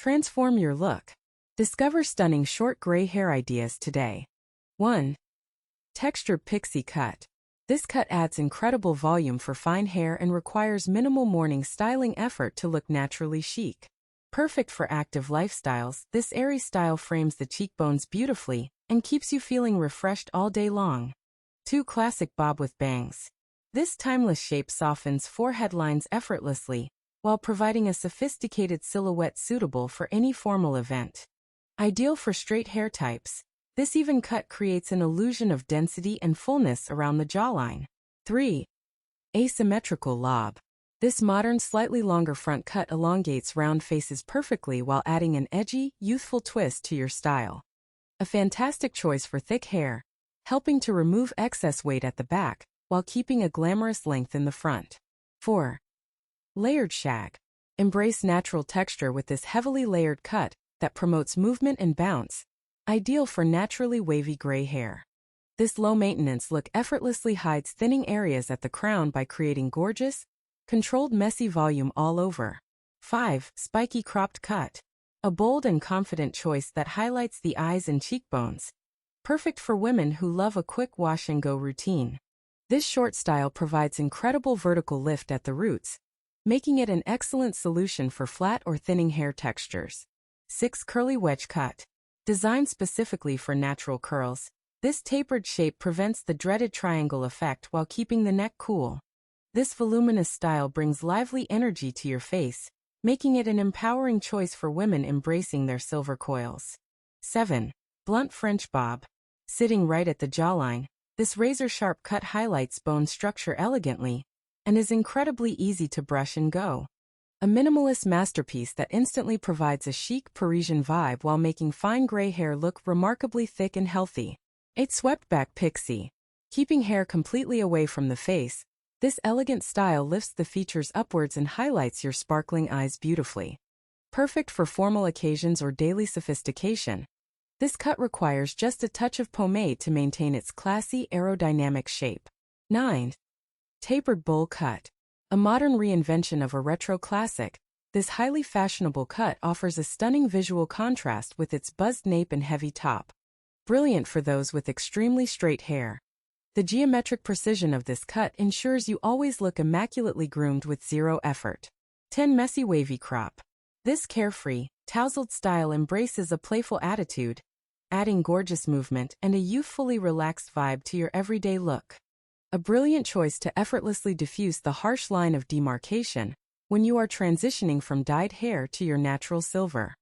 Transform your look. Discover stunning short gray hair ideas today. 1. Textured Pixie Cut. This cut adds incredible volume for fine hair and requires minimal morning styling effort to look naturally chic. Perfect for active lifestyles, this airy style frames the cheekbones beautifully and keeps you feeling refreshed all day long. 2. Classic Bob with Bangs. This timeless shape softens forehead lines effortlessly, while providing a sophisticated silhouette suitable for any formal event. Ideal for straight hair types, this even cut creates an illusion of density and fullness around the jawline. 3. Asymmetrical Lob. This modern, slightly longer front cut elongates round faces perfectly while adding an edgy, youthful twist to your style. A fantastic choice for thick hair, helping to remove excess weight at the back while keeping a glamorous length in the front. 4. Layered Shag. Embrace natural texture with this heavily layered cut that promotes movement and bounce, ideal for naturally wavy gray hair. This low-maintenance look effortlessly hides thinning areas at the crown by creating gorgeous, controlled messy volume all over. 5. Spiky Cropped Cut. A bold and confident choice that highlights the eyes and cheekbones. Perfect for women who love a quick wash-and-go routine. This short style provides incredible vertical lift at the roots, making it an excellent solution for flat or thinning hair textures. 6. Curly Wedge Cut. Designed specifically for natural curls, this tapered shape prevents the dreaded triangle effect while keeping the neck cool. This voluminous style brings lively energy to your face, making it an empowering choice for women embracing their silver coils. 7. Blunt French Bob. Sitting right at the jawline, this razor-sharp cut highlights bone structure elegantly and is incredibly easy to brush and go. A minimalist masterpiece that instantly provides a chic Parisian vibe while making fine gray hair look remarkably thick and healthy. 8. Swept Back Pixie. Keeping hair completely away from the face, this elegant style lifts the features upwards and highlights your sparkling eyes beautifully. Perfect for formal occasions or daily sophistication, this cut requires just a touch of pomade to maintain its classy aerodynamic shape. 9. Tapered Bowl Cut. A modern reinvention of a retro classic, this highly fashionable cut offers a stunning visual contrast with its buzzed nape and heavy top. Brilliant for those with extremely straight hair. The geometric precision of this cut ensures you always look immaculately groomed with zero effort. 10. Messy Wavy Crop. This carefree, tousled style embraces a playful attitude, adding gorgeous movement and a youthfully relaxed vibe to your everyday look. A brilliant choice to effortlessly diffuse the harsh line of demarcation when you are transitioning from dyed hair to your natural silver.